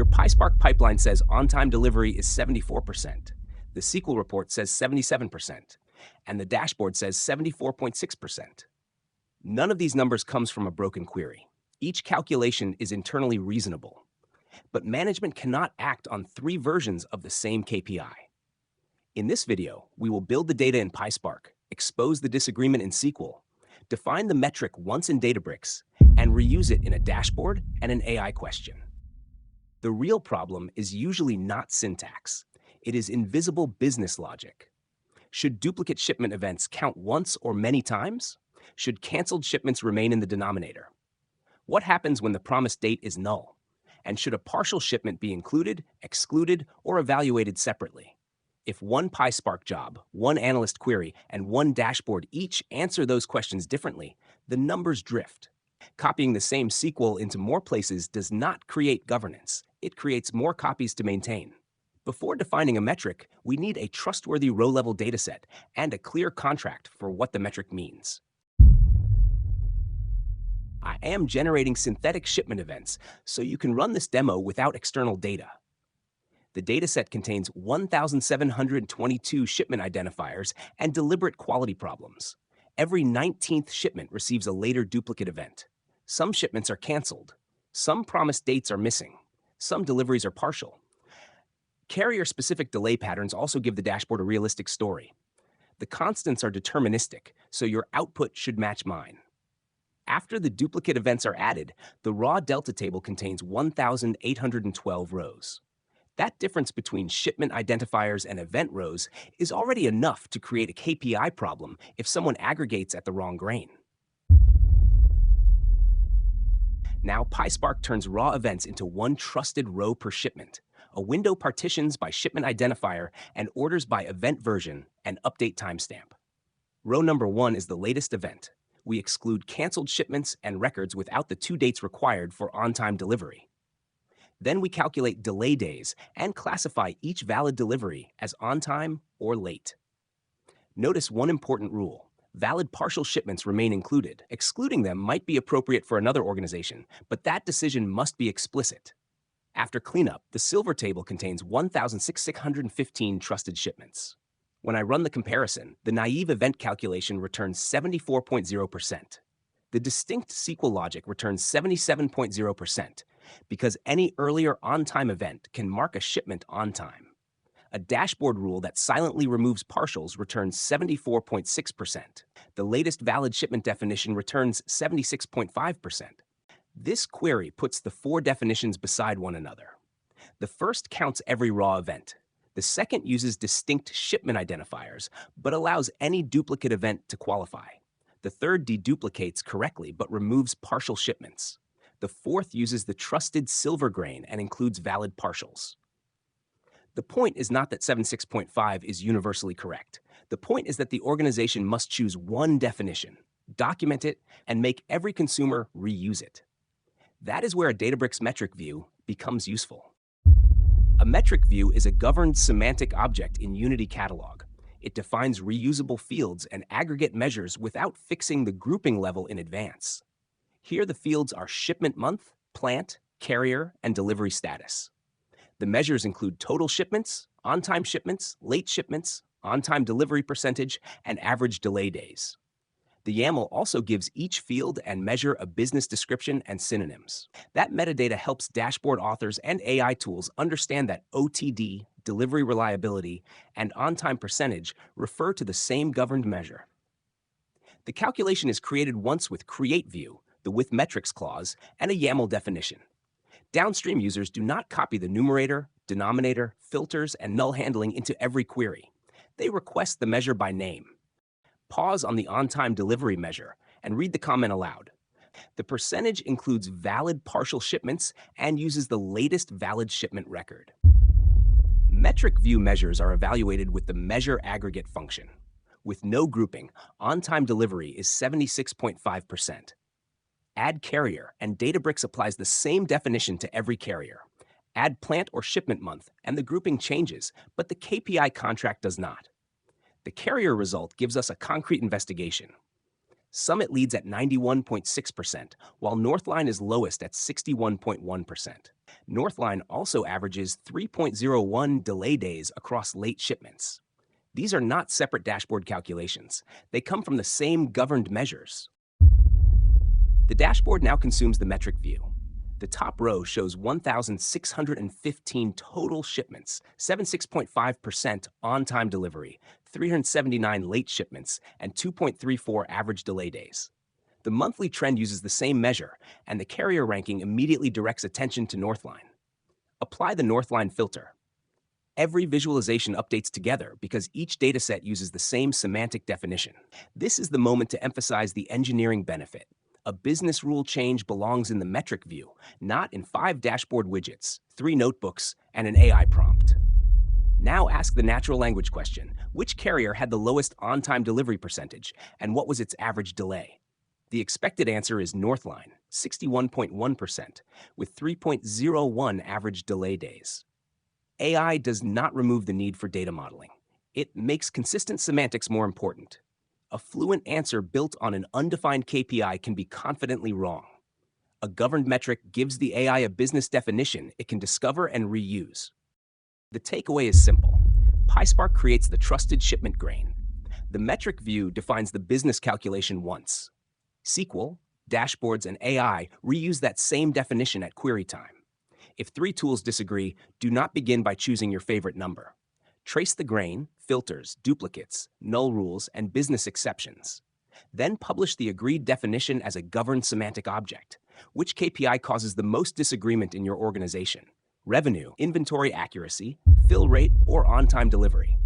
Your PySpark pipeline says on-time delivery is 74%. The SQL report says 77%, and the dashboard says 74.6%. None of these numbers comes from a broken query. Each calculation is internally reasonable. But management cannot act on 3 versions of the same KPI. In this video, we will build the data in PySpark, expose the disagreement in SQL, define the metric once in Databricks, and reuse it in a dashboard and an AI question. The real problem is usually not syntax. It is invisible business logic. Should duplicate shipment events count once or many times? Should canceled shipments remain in the denominator? What happens when the promised date is null? And should a partial shipment be included, excluded, or evaluated separately? If one PySpark job, one analyst query, and one dashboard each answer those questions differently, the numbers drift. Copying the same SQL into more places does not create governance. It creates more copies to maintain. Before defining a metric, we need a trustworthy row-level dataset and a clear contract for what the metric means. I am generating synthetic shipment events, so you can run this demo without external data. The dataset contains 1,722 shipment identifiers and deliberate quality problems. Every 19th shipment receives a later duplicate event. Some shipments are canceled. Some promised dates are missing. Some deliveries are partial. Carrier-specific delay patterns also give the dashboard a realistic story. The constants are deterministic, so your output should match mine. After the duplicate events are added, the raw delta table contains 1,812 rows. That difference between shipment identifiers and event rows is already enough to create a KPI problem if someone aggregates at the wrong grain. Now PySpark turns raw events into one trusted row per shipment. A window partitions by shipment identifier and orders by event version and update timestamp. Row number 1 is the latest event. We exclude canceled shipments and records without the 2 dates required for on-time delivery. Then we calculate delay days and classify each valid delivery as on-time or late. Notice one important rule. Valid partial shipments remain included. Excluding them might be appropriate for another organization, but that decision must be explicit. After cleanup, the silver table contains 1,615 trusted shipments. When I run the comparison, the naive event calculation returns 74.0%. The distinct SQL logic returns 77.0%, because any earlier on-time event can mark a shipment on time. A dashboard rule that silently removes partials returns 74.6%. The latest valid shipment definition returns 76.5%. This query puts the 4 definitions beside one another. The first counts every raw event. The second uses distinct shipment identifiers, but allows any duplicate event to qualify. The third deduplicates correctly, but removes partial shipments. The fourth uses the trusted silver grain and includes valid partials. The point is not that 76.5 is universally correct. The point is that the organization must choose one definition, document it, and make every consumer reuse it. That is where a Databricks metric view becomes useful. A metric view is a governed semantic object in Unity Catalog. It defines reusable fields and aggregate measures without fixing the grouping level in advance. Here the fields are shipment month, plant, carrier, and delivery status. The measures include total shipments, on-time shipments, late shipments, on-time delivery percentage, and average delay days. The YAML also gives each field and measure a business description and synonyms. That metadata helps dashboard authors and AI tools understand that OTD, delivery reliability, and on-time percentage refer to the same governed measure. The calculation is created once with create view, the with metrics clause, and a YAML definition. Downstream users do not copy the numerator, denominator, filters, and null handling into every query. They request the measure by name. Pause on the on-time delivery measure and read the comment aloud. The percentage includes valid partial shipments and uses the latest valid shipment record. Metric view measures are evaluated with the measure aggregate function. With no grouping, on-time delivery is 76.5%. Add carrier, and Databricks applies the same definition to every carrier. Add plant or shipment month, and the grouping changes, but the KPI contract does not. The carrier result gives us a concrete investigation. Summit leads at 91.6%, while Northline is lowest at 61.1%. Northline also averages 3.01 delay days across late shipments. These are not separate dashboard calculations. They come from the same governed measures. The dashboard now consumes the metric view. The top row shows 1,615 total shipments, 76.5% on-time delivery, 379 late shipments, and 2.34 average delay days. The monthly trend uses the same measure, and the carrier ranking immediately directs attention to Northline. Apply the Northline filter. Every visualization updates together because each dataset uses the same semantic definition. This is the moment to emphasize the engineering benefit. A business rule change belongs in the metric view, not in 5 dashboard widgets, 3 notebooks, and an AI prompt. Now ask the natural language question: which carrier had the lowest on-time delivery percentage, and what was its average delay? The expected answer is Northline, 61.1%, with 3.01 average delay days. AI does not remove the need for data modeling. It makes consistent semantics more important. A fluent answer built on an undefined KPI can be confidently wrong. A governed metric gives the AI a business definition it can discover and reuse. The takeaway is simple. PySpark creates the trusted shipment grain. The metric view defines the business calculation once. SQL, dashboards, and AI reuse that same definition at query time. If 3 tools disagree, do not begin by choosing your favorite number. Trace the grain, filters, duplicates, null rules, and business exceptions. Then publish the agreed definition as a governed semantic object. Which KPI causes the most disagreement in your organization? Revenue, inventory accuracy, fill rate, or on-time delivery?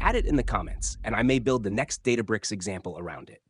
Add it in the comments, and I may build the next Databricks example around it.